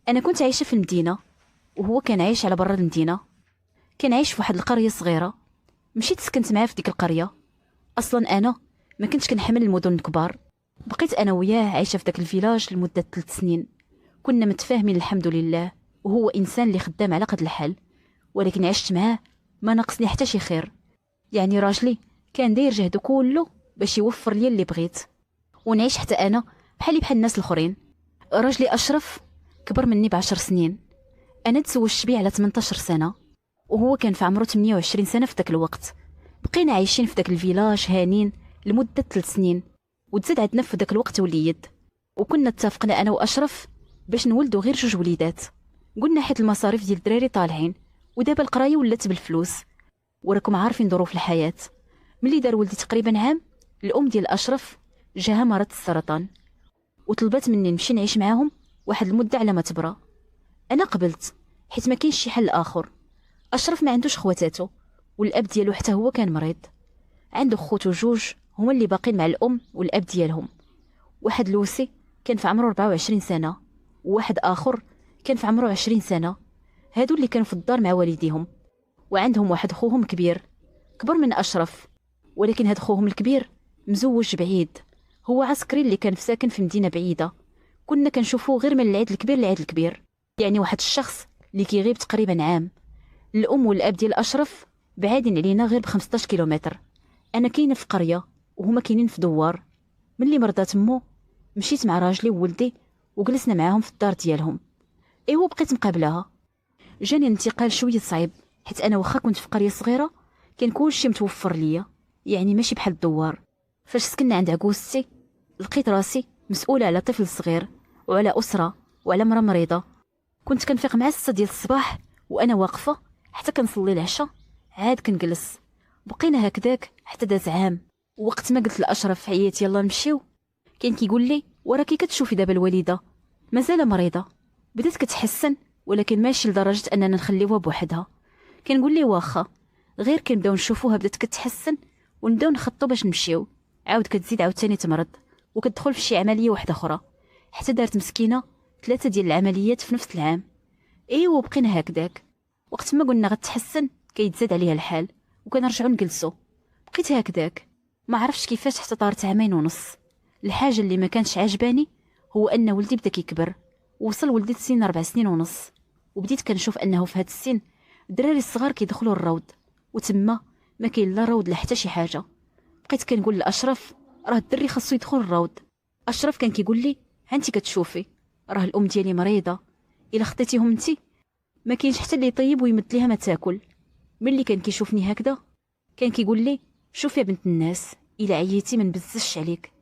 انا كنت عايشه في المدينه، وهو كان عايش على برا المدينه. كان عايش في واحد القريه صغيره. مشيت سكنت معاه في ديك القريه. اصلا انا ما كنتش كنحمل المدن الكبار. بقيت انا وياه عايشه في داك الفيلاج لمده 3 سنين. كنا متفاهمين الحمد لله، وهو انسان اللي خدام على قد الحال. ولكن عشت معاه ما نقصني حتى شي خير. يعني راجلي كان داير جهده كله باش يوفر لي اللي بغيت، ونعيش حتى انا بحال الناس الاخرين. راجلي اشرف كبر مني ب10 سنين. انا تزوجت بيه على 18 سنه، وهو كان في عمره 28 سنه في ذاك الوقت. بقينا عايشين في ذاك الفيلاج هانين لمده 3 سنين. وتزاد عندنا في ذاك الوقت وليد، وكنا اتفقنا انا واشرف باش نولدوا غير 2 وليدات. قلنا حيت المصاريف ديال الدراري طالعين، ودابا القرايه ولات بالفلوس، وراكم عارفين ظروف الحياه. ملي دار ولدي تقريبا عام، الام ديال اشرف جاها مرض السرطان، وطلبت مني نمشي نعيش معاهم واحد المده على ما تبرى. انا قبلت حيت ما كاينش شي حل اخر. اشرف ما عندوش خواتاتو، والاب ديالو حتى هو كان مريض. عنده خوتو 2 هما اللي باقين مع الام والاب ديالهم. واحد لوسي كان في عمره 24 سنه، وواحد اخر كان في عمره 20 سنه. هادو اللي كانوا في الدار مع والديهم. وعندهم واحد خوهم كبير، كبر من اشرف، ولكن هاد خوهم الكبير مزوج بعيد. هو عسكري اللي كان ساكن في مدينه بعيده. كنا كنشوفوه غير من العيد الكبير للعيد الكبير. يعني واحد الشخص اللي كيغيب تقريبا عام. الام والاب ديال اشرف بعادين علينا غير ب15 كيلومتر. انا كاينه في قريه وهما كاينين في دوار. ملي مرضات مو مشيت مع راجلي وولدي وجلسنا معاهم في الدار ديالهم. ايوا بقيت مقابلاها. جاني الانتقال شويه صعيب، حيت انا واخا كنت في قريه صغيره كان كلشي متوفر ليا، يعني ماشي بحال الدوار. فاش سكننا عند عكوزتي لقيت راسي مسؤوله على طفل صغير، وعلى اسره، وعلى مرا مريضه. كنت كنفيق مع 6 ديال الصباح وانا واقفه حتى كنصلي العشاء، عاد كنجلس. بقينا هكذاك حتى داز عام. وقت ما قلت لاشرف عييت يلا نمشيو، كان كيقول لي وراكي كتشوفي دابا الوالده مازال مريضه، بدات كتحسن، ولكن ماشي لدرجه اننا نخليوها بوحدها. كنقول لي واخا، غير كنبداو نشوفوها بدات كتحسن ونبداو نخططوا باش نمشيو. عاود كتزيد عاوتاني تمرض وكتدخل في شي عمليه واحده اخرى، حتى دارت مسكينه 3 ديال العمليات في نفس العام. ايوا بقينا هكذاك. وقت ما قلنا غتحسن كيتزاد عليها الحال وكنرجعوا نجلسوا. بقيت هكذاك ما عرفتش كيفاش حتى طارت 2 عام ونص. الحاجه اللي ما كانش عجباني هو ان ولدي بدا كيكبر، وصل ولدي لسن 4 سنين ونص. وبديت كنشوف انه في هذا السن الدراري الصغار كيدخلوا الروض، وتما ما كاين لا روض لا حتى شي حاجه. بقيت كنقول لاشرف راه الدري خاصو يدخل الروض. اشرف كان كيقول لي ها انت كتشوفي راه الام ديالي مريضه، الا خطيتيهم انت ما كاينش حتى اللي يطيب ويمد ليها ما تاكل. ملي كان كيشوفني هكذا كان كيقول لي شوف يا بنت الناس، الا عييتي ما نبزش عليك،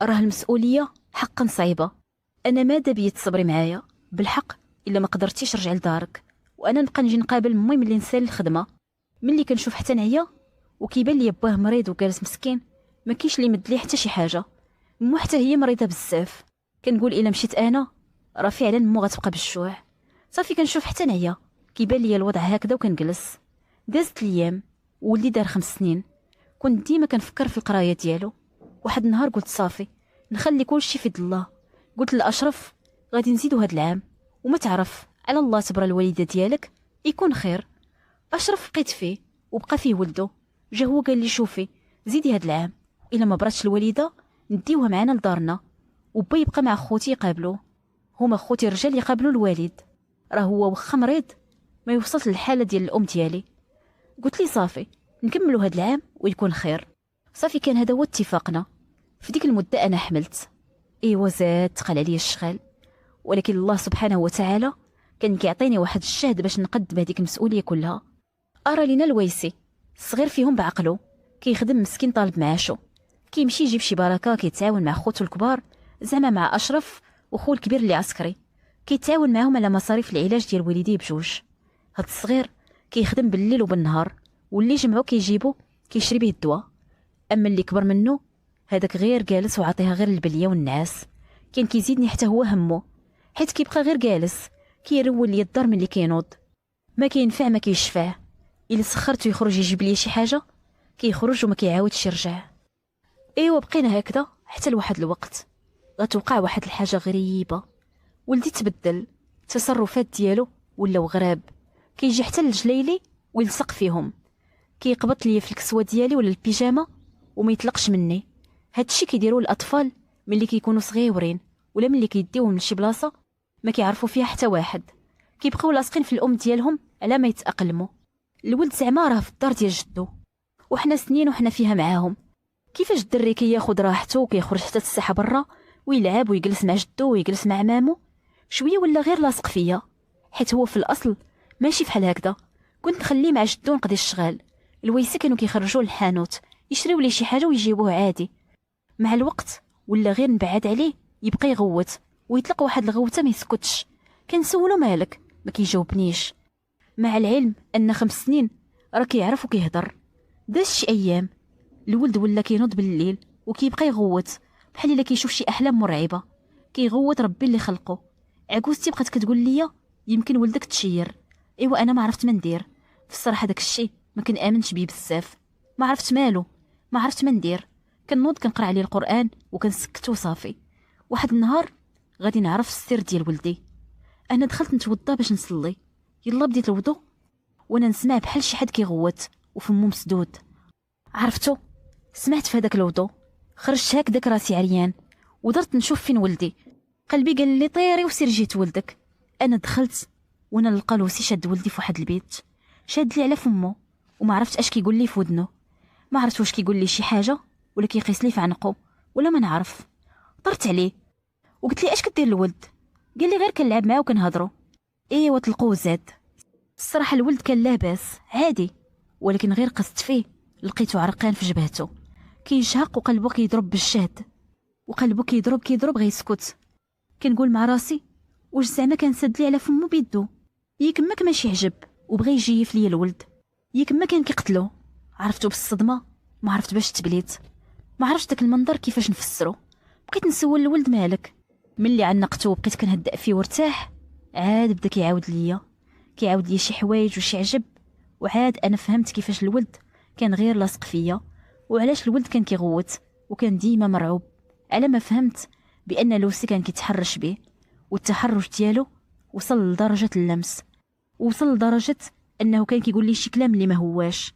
راه المسؤوليه حقا صعيبه. انا ماذا بيا تصبري معايا بالحق، الا ما قدرتيش رجع لدارك، وانا نبقى نجي نقابل مي ملي نسال الخدمه. ملي كنشوف حتى نعيا وكيبان لي باه مريض وجالس مسكين، ما كاينش اللي يمد ليه حتى شي حاجه. مو حتى هي مريضه بزاف. كنقول الا مشيت انا راه فعلا مو غتبقى بالشوع. صافي كنشوف حتى نعيا كيبان لي الوضع هكذا وكنجلس. دازت الايام ولدي دار 5 سنين. كنت ديما كنفكر في القرايه ديالو. واحد النهار قلت صافي نخلي كل شيء في يد الله. قلت لاشرف غادي نزيدو هاد العام، وما تعرف على الله تبرى الوالده ديالك يكون خير. اشرف بقيت فيه وبقى فيه ولده. جا هو قال لي شوفي زيدي هاد العام، الا ما براتش الوالده نديوها معنا لدارنا، وبا يبقى مع خوتي يقابلوه. هما خوتي الرجال يقابلوا الوالد، راه هو واخا مريض ما يوصلش للحاله ديال الام ديالي. قلت لي صافي نكملوا هاد العام ويكون خير. صافي كان هذا هو اتفاقنا. في ديك المده انا حملت. ايوا زاد تقال عليا الشغل، ولكن الله سبحانه وتعالى كان كيعطيني واحد الشهد باش نقد بهذيك المسؤوليه كلها. ارى لينا الويسي الصغير فيهم بعقله، كيخدم مسكين طالب معاشو، كيمشي يجيب شي بركه، كيتعاون مع خوتو الكبار، زعما مع اشرف وخو الكبير اللي عسكري، كيتعاون معاهم على مصاريف العلاج ديال والديه بجوج. هاد الصغير كيخدم بالليل وبالنهار، واللي جمعو كيجيبو كيشري به الدواء. اما اللي كبر منه هذاك غير جالس وعطيها غير البليه والنعاس. كان كيزيدني حتى هو همه، حيت كيبقى غير جالس كيرول لي الدار ملي كينوض، ما كينفع ما كيشفع. الا سخرته يخرج يجيب لي شي حاجه كيخرج وما كيعاودش يرجع. ايوا بقينا هكذا حتى لواحد الوقت غتوقع واحد الحاجه غريبه. ولدي تبدل، التصرفات ديالو ولاو غراب، كيجي حتى لجليلي ويلصق فيهم، كيقبط ليا في الكسوه ديالي ولا البيجامه وما يطلقش مني. هادشي كيديروه الاطفال ملي كيكونوا صغيورين ولا ملي كيديوهم لشي بلاصه ما كيعرفوا فيها حتى واحد، كيبقاو لاصقين في الام ديالهم على ما يتاقلموا. الولد زعما راه في الدار ديال جدو وحنا سنين وحنا فيها معاهم. كيفاش الدري كياخد راحته وكيخرج حتى الساحه برا ويلعب ويجلس مع جدو ويجلس مع مامو، شويه ولا غير لاصق فيا، حيت هو في الاصل ماشي بحال هكذا. كنت نخليه مع جدو نقضي الشغال، الويسه كانوا كيخرجوه للحانوت يشريو ليه شي حاجه ويجيبوه عادي. مع الوقت ولا غير نبعد عليه يبقى يغوت ويطلق واحد الغوته ما يسكتش. كنسولو مالك ما كيجاوبنيش، مع العلم ان 5 سنين راه كيعرف وكيهضر. داز شي ايام الولد ولا كينوض بالليل وكيبقى يغوت بحال الا كيشوف شي احلام مرعبه، كيغوت ربي اللي خلقه. عكوزتي بقات كتقول لي يمكن ولدك تشير. ايوا انا ما عرفت ما ندير في الصراحه، داك الشيء ما كنامنش بيه بزاف، ما عرفت مالو، ما عرفت ما ندير. كنوض كنقرا عليه القران وكنسكت وصافي. واحد النهار غادي نعرف السر ديال ولدي. انا دخلت نتوضى باش نصلي، يلا بديت الوضوء وانا نسمع بحال شي حد كيغوت وفمو مسدود. عرفتو سمعت في هذاك الوضوء، خرجت هكذاك راسي عريان ودرت نشوف فين ولدي. قلبي قال لي طيري وسير جيت ولدك. انا دخلت وانا نلقى لوسي شاد ولدي في واحد البيت، شاد لي على فمو وما عرفت اش كيقول لي في ودنو. ما عرفت واش كيقول لي شي حاجه ولا كيقيس لي في عنقو ولا ما نعرف. طرت عليه وقلت لي اش كدير الولد؟ قال لي غير كنلعب معاه وكنهضروا. ايوا طلقوه زاد. الصراحه الولد كان لاباس عادي، ولكن غير قصت فيه لقيته عرقان في جبهته، كيجهق وقلبه كيضرب بالشهد، وقلبه كيضرب غيسكت. كنقول مع راسي واش زعما كان سد لي على فمو بيدو؟ ياك ما ماشي عجب وبغى يجيف ليا الولد، ياك ما كان كيقتلو. عرفتو بالصدمه ما عرفت باش تبليت، ما عرفتش داك المنظر كيفاش نفسرو. بقيت نسول الولد مالك. ملي عنقتو وبقيت كنهدأ فيه وارتاح، عاد بدا كيعاود ليا شي حوايج وشي عجب. وعاد انا فهمت كيفاش الولد كان غير لاصق فيا وعلاش الولد كان كيغوت وكان ديما مرعوب. على ما فهمت بان لوسي كان كيتحرش به، والتحرش ديالو وصل لدرجه اللمس، وصل لدرجه انه كان كيقول لي شي كلام اللي ما هواش.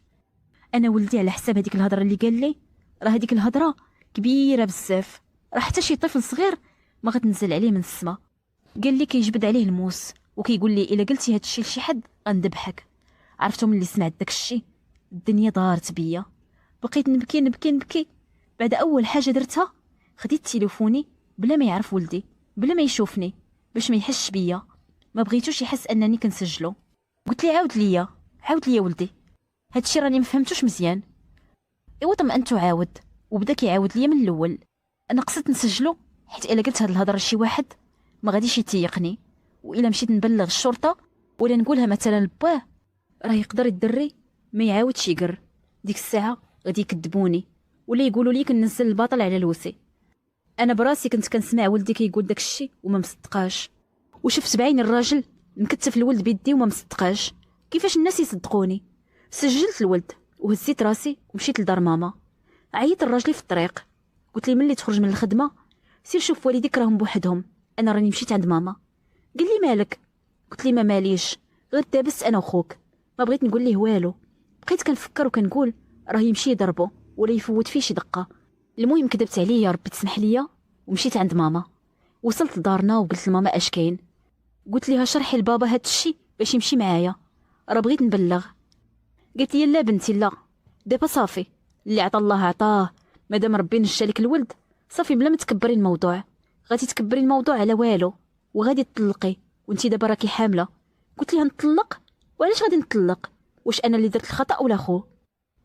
انا ولدي على حساب هذيك الهضره اللي قال لي، راه هذيك الهضره كبيره بزاف، راه حتى شي طفل صغير ما غتنزل عليه من السما. قال لي كيجبد عليه الموس وكيقول لي الا قلتي هاد الشيء لشي حد غندبحك. عرفتو ملي سمعت داك الشيء الدنيا دارت بيا، بقيت نبكي. بعد اول حاجه درتها خديت تليفوني بلا ما يعرف ولدي، بلا ما يشوفني، باش ما يحسش بيا، ما بغيتوش يحس انني كنسجلو. قلت لي عاود ليا ولدي، هادشي راني ما فهمتوش مزيان. ايوا طمأنتو عاود وبدا كيعاود ليا من الاول. انا قصدت نسجلو حيت الا قلت هاد الهضره لشي واحد ما غاديش يتيقني، والا مشيت نبلغ الشرطه ولا نقولها مثلا لباه راه يقدر الدري ما يعاودش يقر. ديك الساعه غادي يكذبوني ولا يقولوا لي كننزل الباطل على لوسي. انا براسي كنت كنسمع ولدي كيقول داك الشيء وما مصدقاش، وشفت بعين الراجل مكتف الولد بيدي وما مصدقاش. كيفاش الناس يصدقوني؟ سجلت الولد وهزيت راسي ومشيت لدار ماما. عيط الراجل في الطريق، قلت لي ملي تخرج من الخدمه سير شوف والديك راهم بوحدهم، انا راني مشيت عند ماما. قال لي مالك؟ قلت لي ما ماليش، غير دابست انا وخوك. ما بغيت نقول ليه والو، بقيت كنفكر وكنقول راه يمشي يضربو ولا يفوت فيه شي دقه. المهم كذبت عليه يا ربي تسمح ليا ومشيت عند ماما. وصلت لدارنا وقلت لماما اش كاين، قلت ليها شرحي لبابا هاد الشيء باش يمشي معايا، راه بغيت نبلغ. قالت لي لا بنتي لا، دابا صافي اللي عطا الله عطاه، مادام ربي نجى لك الولد صافي بلا ما تكبري الموضوع. غادي تكبري الموضوع على والو وغادي تطلقي وانتي دابا راكي حامله. قلت ليها نطلق؟ وعلاش غادي نطلق؟ واش انا اللي درت الخطا ولا خو؟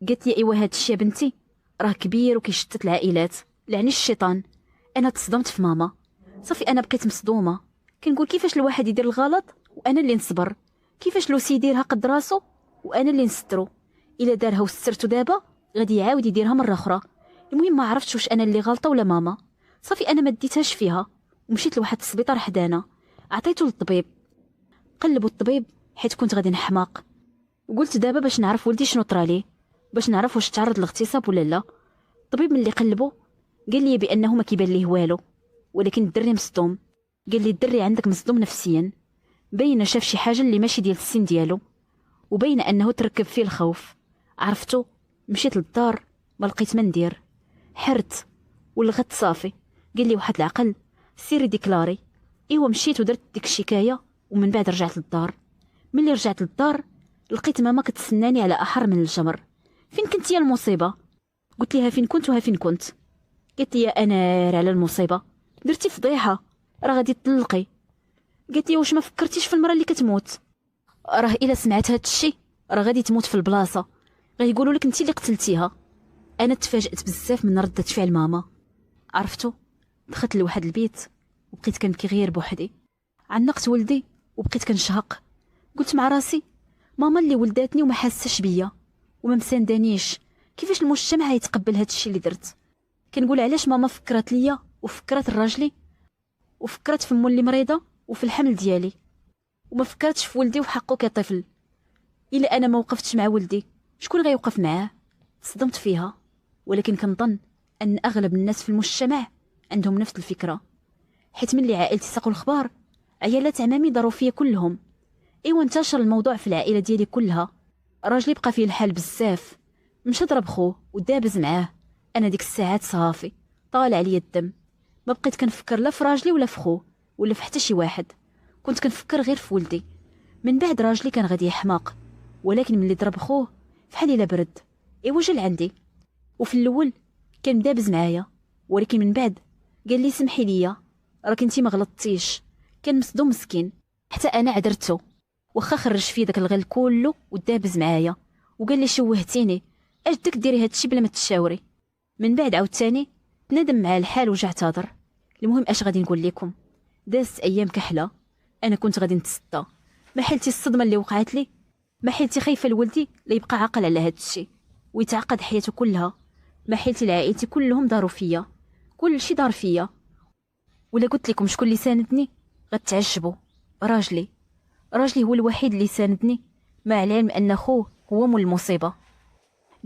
قالت لي ايوا هاد الشيء يا بنتي راه كبير وكيشتت العائلات، لعني الشيطان. انا تصدمت في ماما، صافي انا بقيت مصدومه. كنقول كيفاش الواحد يدير الغلط وانا اللي نصبر، كيفاش لوسي يديرها قد راسو وانا اللي نسترو. الا دارها وسترتو دابا غادي يعاود يديرها مره اخرى. المهم ما عرفتش واش انا اللي غلطه ولا ماما. صافي انا ما ديتهاش فيها ومشيت لواحد السبيطار حدانا، عطيته للطبيب. قلبوا الطبيب حيت كنت غادي نحماق. قلت دابا باش نعرف ولدي شنو طراليه، باش نعرف واش تعرض لاغتصاب ولا لا. الطبيب ملي قلبو قال لي بانه ما كيبان ليه والو، ولكن الدري مصدوم. قال لي الدري عندك مصدوم نفسيا. باينه شاف شي حاجه اللي ماشي ديال السن ديالو، وباينه انه تركب فيه الخوف. عرفتو، مشيت للدار ما لقيت ما ندير، حرت ولغت صافي. قال لي واحد العقل سيري ديكلاري. ايوا مشيت ودرت ديك الشكايه، ومن بعد رجعت للدار. ملي رجعت للدار لقيت ماما كتسناني على احر من الجمر. فين كنتي يا المصيبه؟ قلت لها فين كنت وها فين كنت. قالت لي يا انار على المصيبه، درتي فضيحه، راه غادي تطلقي. قالت لي واش ما فكرتيش في المراه اللي كتموت؟ راه الا سمعت هاد الشي راه غادي تموت في البلاصه، غيقولوا لك انت اللي قتلتيها. انا تفاجأت بزاف من ردة فعل ماما. عرفتو، دخلت لواحد البيت وبقيت كنبكي غير بوحدي. عنقت ولدي وبقيت كنشهق. قلت مع راسي ماما اللي ولداتني وما حاسش بيا وما مساندانيش، كيفاش المجتمع يتقبل هاد الشي اللي درت؟ كنقول علاش ماما فكرت ليا وفكرت الراجلي وفكرت في امو اللي مريضه وفي الحمل ديالي، وما فكرتش في ولدي وحقه كطفل. الا انا ما وقفتش مع ولدي شكون غيوقف معاه؟ صدمت فيها، ولكن كنظن ان اغلب الناس في المجتمع عندهم نفس الفكره، حيت ملي عائلتي ساقوا الخبار عيالات عمامي داروا فيا كلهم. ايوا انتشر الموضوع في العائله ديالي كلها. راجلي بقى فيه الحال بزاف، مشى ضرب خوه ودابز معاه. انا ديك الساعات صافي طالع عليا الدم، ما بقيت كنفكر لا في راجلي ولا في خوه ولا في حتى شي واحد، كنت كنفكر غير في ولدي. من بعد راجلي كان غادي يحماق، ولكن ملي ضرب خوه فحال الا برد. ايوا جا لعندي، وفي الاول كان دابز معايا، ولكن من بعد قال لي سمحي ليا راك انتي ما غلطتيش. كان مصدوم مسكين، حتى انا عذرته، واخا خرج فيه داك الغل كله ودابز معايا، وقال لي شوهتيني، اش دك ديري هادشي بلا ما تشاوري. من بعد عاوتاني تندم مع الحال وجا اعتذر. المهم اش غادي نقول لكم، دازت ايام كحله، انا كنت غادي نتسدى، ما حلتي الصدمه اللي وقعت لي، ما حلتي خايفه لولدي لا يبقى عاقل على هادشي ويتعقد حياته كلها، ما حلتي لعائلتي كلهم داروا فيا، كل شي دار فيا. ولا قلت لكم شكون اللي ساندني غتعجبوا، راجلي. راجلي هو الوحيد اللي ساندني، مع العلم ان خوه هو مول المصيبه.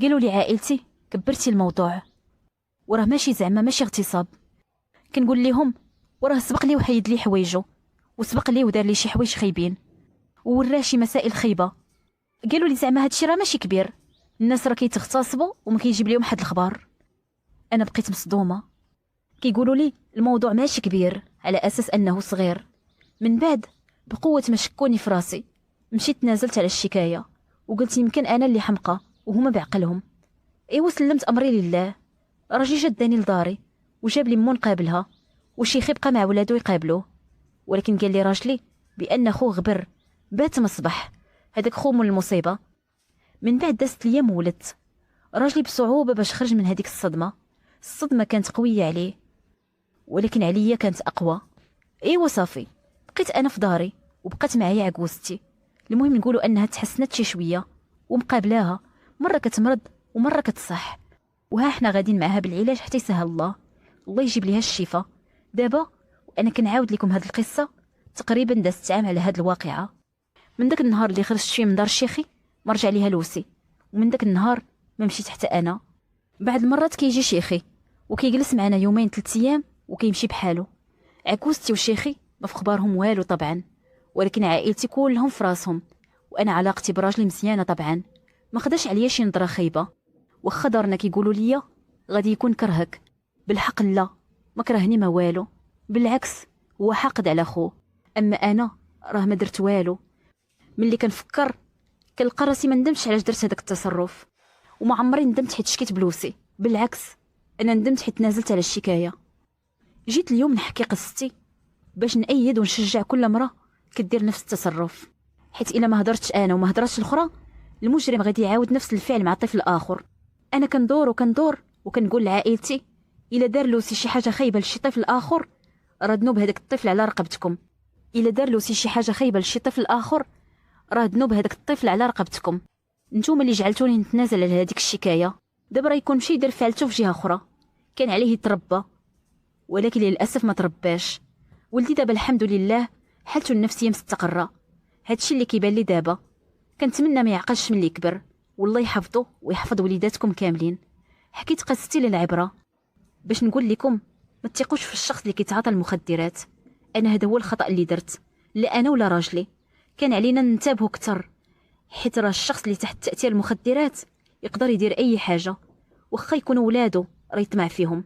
قالوا لي عائلتي كبرتي الموضوع، وراه ماشي زعما ماشي اغتصاب. كنقول لهم وراه سبق لي وحيد لي حوايجو، وسبق لي ودار لي شي حوايج خايبين ووراه شي مسائل خايبه. قالوا لي زعما هادشي راه ماشي كبير، الناس راه كيتغتصبوا وما كيجيب لهم حد الخبار. انا بقيت مصدومه، كيقولوا لي الموضوع ماشي كبير على اساس انه صغير. من بعد بقوه ما شكوني في راسي مشيت نازلت على الشكايه، وقلت يمكن انا اللي حمقى وهما بعقلهم. ايوا سلمت امري لله. راجلي جداني لداري وجاب لي مو نقابلها، وشيخي بقى مع ولادو يقابلوه، ولكن قال لي راجلي بان خو غبر بات مصبح، هذاك خو مول المصيبه. من بعد دازت ليا مولت راجلي بصعوبه باش خرج من هذيك الصدمه. الصدمه كانت قويه عليه، ولكن عليا كانت اقوى. ايوا صافي بقيت انا في داري وبقات معايا عكوزتي. المهم نقولوا انها تحسنت شي شويه ومقابلاها، مره كتمرض ومره كتصح، وها حنا غاديين معاها بالعلاج حتى يسهل الله، الله يجيب ليها الشفاء. دابا وانا كنعاود لكم هاد القصه تقريبا دازت عام على هاد الواقعه. من داك النهار اللي خرجت فيه من دار شيخي ما رجع ليها لوسي، ومن داك النهار ما مشيت حتى انا. بعد المرات كيجي شيخي وكيجلس معنا يومين 3 ايام وكيمشي بحاله. عكوزتي وشيخي ما في خبارهم والو طبعا، ولكن عائلتي كلهم في راسهم، وانا علاقتي براجلي مزيانه طبعا، ما خداش عليا شي نظره خايبه. واخا دارنا كيقولوا ليا غادي يكون كرهك، بالحق لا، ما كرهني ما والو، بالعكس هو حاقد على خوه. اما انا راه ما درت والو. ملي كنفكر كنلقى راسي ما ندمتش علاش درت هذاك التصرف، وما عمري ندمت حيت شكيت بلوسي، بالعكس انا ندمت حيت نازلت على الشكايه. جيت اليوم نحكي قصتي باش نأيد ونشجع كل مرة كدير نفس التصرف، حيت الا ما هضرتش انا وما هضرتش الاخرى المجرم غادي يعاود نفس الفعل مع طفل اخر. انا كندور وكنقول لعائلتي الا دار لوسي شي حاجه خايبه لشي طفل اخر راه ذنوب هذاك الطفل على رقبتكم. الا دار لوسي شي حاجه خايبه لشي طفل اخر راه ذنوب هذاك الطفل على رقبتكم. نتوما اللي جعلتوني نتنازل على هذيك الشكايه، دابا راه يكون مشي يدير فعلته في جهه اخرى. كان عليه يتربى، ولكن للاسف ما ترباش. ولدي دابا الحمد لله حالته النفسيه مستقره، هادشي اللي كيبان لي دابا. كنتمنى ما يعقلش ملي يكبر، والله يحفظه ويحفظ وليداتكم كاملين. حكيت قصتي للعبره باش نقول لكم ما تثقوش في الشخص اللي كيتعاطى المخدرات. انا هذا هو الخطا اللي درت، لا انا ولا راجلي كان علينا ننتبهوا كتر، حيت راه الشخص اللي تحت تاثير المخدرات يقدر يدير اي حاجه، واخا يكونوا ولادو راه يطمع فيهم.